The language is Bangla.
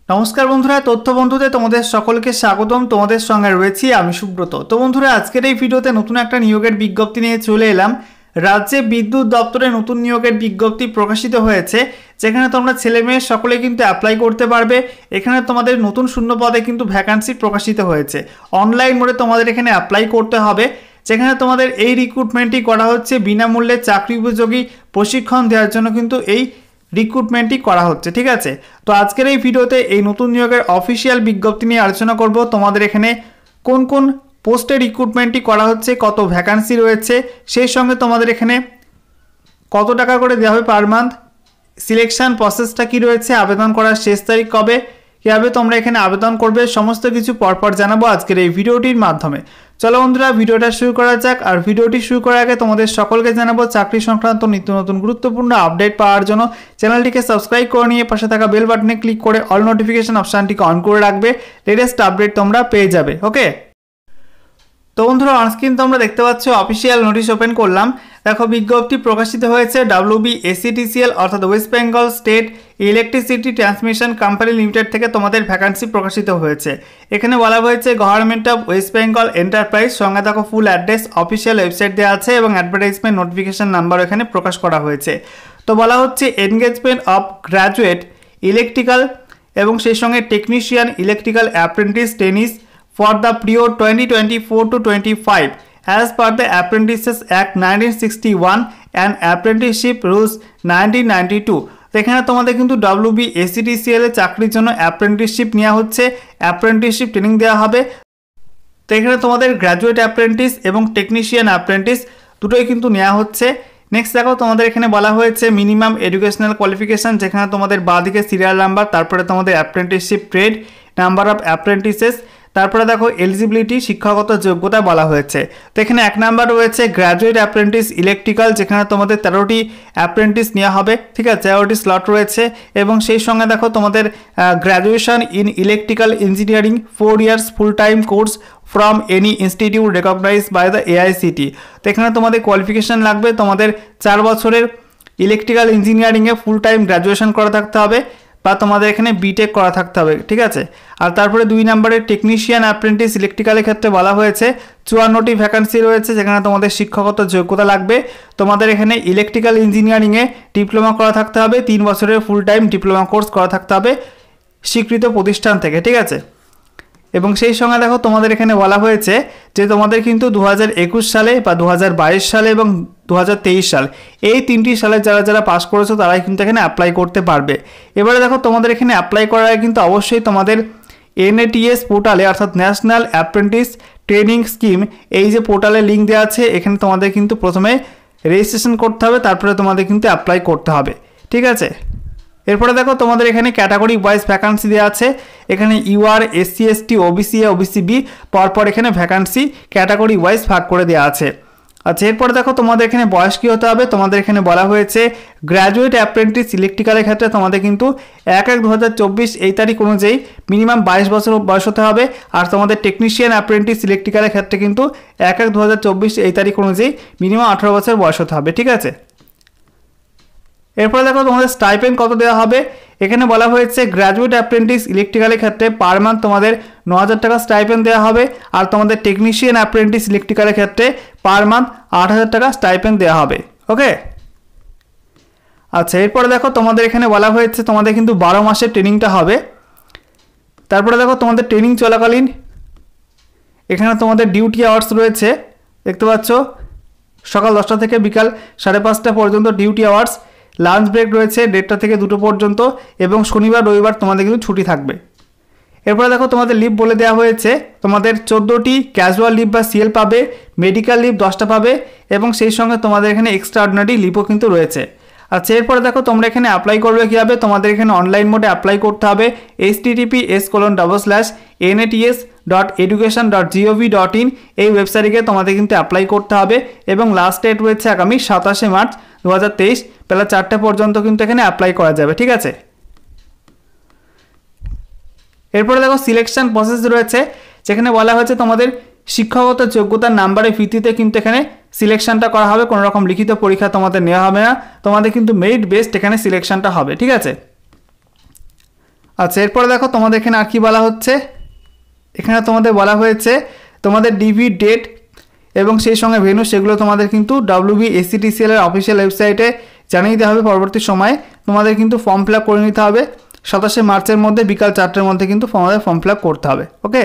নমস্কার বন্ধুরা, তথ্য বন্ধুতে তোমাদের সকলকে স্বাগতম। তোমাদের সঙ্গে রয়েছি আমি সুব্রত। তো বন্ধুরা, আজকের এই ভিডিওতে নতুন একটা নিয়োগের বিজ্ঞপ্তি নিয়ে চলে এলাম। রাজ্যে বিদ্যুৎ দপ্তরে নতুন নিয়োগের বিজ্ঞপ্তি প্রকাশিত হয়েছে, যেখানে তোমরা ছেলে মেয়ে সকলে কিন্তু অ্যাপ্লাই করতে পারবে। এখানে তোমাদের নতুন শূন্য পদে কিন্তু ভ্যাকান্সি প্রকাশিত হয়েছে। অনলাইন মোডে তোমাদের এখানে অ্যাপ্লাই করতে হবে, যেখানে তোমাদের এই রিক্রুটমেন্টটি করা হচ্ছে বিনামূল্যে চাকরি উপযোগী প্রশিক্ষণ দেওয়ার জন্য কিন্তু এই রিক্রুটমেন্টই করা হচ্ছে। ঠিক আছে, তো আজকের এই ভিডিওতে এই নতুন নিয়োগের অফিসিয়াল বিজ্ঞপ্তি নিয়ে আলোচনা করব। তোমাদের এখানে কোন কোন পোস্টে রিক্রুটমেন্টটি করা হচ্ছে, কত ভ্যাকান্সি রয়েছে, সেই সঙ্গে তোমাদের এখানে কত টাকা করে দেওয়া হবে পার মান্থ, সিলেকশন প্রসেসটা কি রয়েছে, আবেদন করার শেষ তারিখ কবে, কীভাবে তোমরা এখানে আবেদন করবে, সমস্ত কিছু পরপর জানাবো আজকের এই ভিডিওটির মাধ্যমে। চলো বন্ধুরা, ভিডিওটা শুরু করা যাক। আর ভিডিওটি শুরু করার আগে তোমাদের সকলকে জানাবো চাকরি সংক্রান্ত নিত্য নতুন গুরুত্বপূর্ণ আপডেট পাওয়ার জন্য চ্যানেলটিকে সাবস্ক্রাইব করে নিয়ে পাশে থাকা বেল বাটনে ক্লিক করে অল নোটিফিকেশন অপশানটিকে অন করে রাখবে। লেটেস্ট আপডেট তোমরা পেয়ে যাবে। ওকে, তো বন্ধুরা, অনস্ক্রিন তোমরা দেখতে পাচ্ছ অফিসিয়াল নোটিশ ওপেন করলাম। দেখো, বিজ্ঞপ্তি প্রকাশিত হয়েছে WBSETCL অর্থাৎ West Bengal state electricity transmission company limited থেকে তোমাদের ভ্যাকান্সি প্রকাশিত হয়েছে। এখানে বলা হয়েছে government of West Bengal enterprise. সঙ্গে দেখো ফুল অ্যাড্রেস, অফিসিয়াল ওয়েবসাইট দেওয়া আছে এবং অ্যাডভার্টাইজমেন্ট নোটিফিকেশন নাম্বার এখানে প্রকাশ করা হয়েছে। তো বলা হচ্ছে এনগেজমেন্ট অফ গ্র্যাজুয়েট ইলেকট্রিক্যাল এবং সেই সঙ্গে technician electrical apprentice ট্রেনিস for the period 2024 to 25 as per the Apprentices Act 1961 and Apprenticeship Rules 1992। তো এখানে তোমাদের কিন্তু WBSETCL এর চাকরির জন্য অ্যাপ্রেন্টিসশিপ নেওয়া হচ্ছে, অ্যাপ্রেন্টিসশিপ ট্রেনিং দেওয়া হবে। তো এখানে তোমাদের গ্র্যাজুয়েট অ্যাপ্রেন্টিস এবং টেকনিশিয়ান অ্যাপ্রেন্টিস দুটোই কিন্তু নেওয়া হচ্ছে। নেক্সট দেখো, তোমাদের এখানে বলা হয়েছে মিনিমাম এডুকেশনাল কোয়ালিফিকেশান, যেখানে তোমাদের বাঁদিকে সিরিয়াল নাম্বার, তারপরে তোমাদের apprenticeship trade, number of apprentices, তারপরে দেখো এলিজিবিলিটি, শিক্ষাগত যোগ্যতা বলা হয়েছে। তো এখানে 1 নাম্বার রয়েছে গ্র্যাজুয়েট অ্যাপ্রেন্টিস ইলেকট্রিক্যাল, যেখানে তোমাদের 13টি অ্যাপ্রেন্টিস নেওয়া হবে। ঠিক আছে, 13টি স্লট রয়েছে এবং সেই সঙ্গে দেখো তোমাদের graduation in electrical engineering 4 years full time course from any institute recognised by the AICT। তো এখানে তোমাদের কোয়ালিফিকেশান লাগবে, তোমাদের 4 বছরের ইলেকট্রিক্যাল ইঞ্জিনিয়ারিংয়ে ফুল টাইম গ্র্যাজুয়েশন করা থাকতে হবে বা তোমাদের এখানে বিটেক করা থাকতে হবে। ঠিক আছে, আর তারপরে 2 নম্বরের টেকনিশিয়ান অ্যাপ্রেন্টিস ইলেকট্রিক্যালের ক্ষেত্রে বলা হয়েছে 54টি ভ্যাকান্সি রয়েছে, যেখানে তোমাদের শিক্ষাগত যোগ্যতা লাগবে। তোমাদের এখানে ইলেকট্রিক্যাল ইঞ্জিনিয়ারিংয়ে ডিপ্লোমা করা থাকতে হবে, 3 বছরের ফুল টাইম ডিপ্লোমা কোর্স করা থাকতে হবে স্বীকৃত প্রতিষ্ঠান থেকে। ঠিক আছে, এবং সেই সঙ্গে দেখো তোমাদের এখানে বলা হয়েছে যে তোমাদের কিন্তু 2021 সালে বা 2022 সালে এবং 2023 সাল, এই 3টি সালে যারা যারা পাস করেছো তারাই কিন্তু এখানে অ্যাপ্লাই করতে পারবে। এবারে দেখো, তোমাদের এখানে অ্যাপ্লাই করার আগে কিন্তু অবশ্যই তোমাদের NATS পোর্টালে অর্থাৎ ন্যাশনাল অ্যাপ্রেন্টিস ট্রেনিং স্কিম, এই যে পোর্টালে লিঙ্ক দেওয়া আছে, এখানে তোমাদের কিন্তু প্রথমে রেজিস্ট্রেশন করতে হবে, তারপরে তোমাদের কিন্তু অ্যাপ্লাই করতে হবে। ঠিক আছে, এরপরে দেখো তোমাদের এখানে ক্যাটাগরি ওয়াইজ ভ্যাকান্সি দেওয়া আছে। এখানে UR, SC, ST, OBC, OBCB পরপর এখানে ভ্যাকান্সি ক্যাটাগরি ওয়াইজ ভাগ করে দেওয়া আছে। আচ্ছা, এরপরে দেখো তোমাদের এখানে বয়স কী হতে হবে। তোমাদের এখানে বলা হয়েছে গ্র্যাজুয়েট অ্যাপ্রেন্টিস ইলেকট্রিক্যালের ক্ষেত্রে তোমাদের কিন্তু 1/1/2024 এই তারিখ অনুযায়ী মিনিমাম 22 বছর বয়স হতে হবে। আর তোমাদের টেকনিশিয়ান অ্যাপ্রেন্টিস ইলেকট্রিক্যালের ক্ষেত্রে কিন্তু 1/1/2024 এই তারিখ অনুযায়ী মিনিমাম 18 বছর বয়স হতে হবে। ঠিক আছে, এরপরে দেখো তোমাদের স্টাইপেন্ড কত দেওয়া হবে। এখানে বলা হয়েছে গ্র্যাজুয়েট অ্যাপ্রেন্টিস ইলেকট্রিক্যালের ক্ষেত্রে পার মান্থ তোমাদের 9,000 টাকা স্টাইপেন্ড দেওয়া হবে। আর তোমাদের টেকনিশিয়ান অ্যাপ্রেন্টিস ইলেকট্রিক্যালের ক্ষেত্রে পার মান্থ 8,000 টাকা স্টাইপেন্ড দেওয়া হবে। ওকে, আচ্ছা, এরপরে দেখো তোমাদের এখানে বলা হয়েছে তোমাদের কিন্তু 12 মাসের ট্রেনিংটা হবে। তারপরে দেখো তোমাদের ট্রেনিং চলাকালীন এখানে তোমাদের ডিউটি আওয়ার্স রয়েছে, দেখতে পাচ্ছ, সকাল 10টা থেকে বিকাল 5:30 পর্যন্ত ডিউটি আওয়ার্স। লাঞ্চ ব্রেক রয়েছে 1:30 থেকে 2টো পর্যন্ত এবং শনিবার রবিবার তোমাদের কিন্তু ছুটি থাকবে। এরপরে দেখো তোমাদের লিভ বলে দেওয়া হয়েছে, তোমাদের 14টি ক্যাজুয়াল লিভ বা CL পাবে, মেডিকেল লিভ 10টা পাবে এবং সেই সঙ্গে তোমাদের এখানে এক্সট্রা অর্ডিনারি লিভও কিন্তু রয়েছে। আচ্ছা, এরপরে দেখো তোমরা এখানে অ্যাপ্লাই করবে কীভাবে। তোমাদের এখানে অনলাইন মোডে অ্যাপ্লাই করতে হবে। https://nats.education.gov.in এই ওয়েবসাইটে তোমাদের কিন্তু অ্যাপ্লাই করতে হবে এবং লাস্ট ডেট রয়েছে আগামী 27শে মার্চ 2023 বেলা 4টে পর্যন্ত কিন্তু এখানে অ্যাপ্লাই করা যাবে। ঠিক আছে, এরপরে দেখো সিলেকশন প্রসেস রয়েছে, যেখানে বলা হয়েছে তোমাদের শিক্ষাগত যোগ্যতার নাম্বারের ভিত্তিতে কিন্তু এখানে সিলেকশনটা করা হবে। কোনো রকম লিখিত পরীক্ষা তোমাদের নেওয়া হবে না, তোমাদের কিন্তু মেরিট বেসড এখানে সিলেকশনটা হবে। ঠিক আছে, আচ্ছা, এরপরে দেখো তোমাদের এখানে আর কি বলা হচ্ছে, এখানে তোমাদের বলা হয়েছে তোমাদের ডিভি ডেট এবং সেই সঙ্গে ভেন্যু সেগুলো তোমাদের কিন্তু WBSCTCL এর অফিসিয়াল ওয়েবসাইটে জানিয়ে দিতে হবে। পরবর্তী সময়ে তোমাদের কিন্তু ফর্ম ফিল আপ করে নিতে হবে। 27শে মার্চের মধ্যে বিকাল 4টের মধ্যে কিন্তু ফর্ম ফিল আপ করতে হবে। ওকে।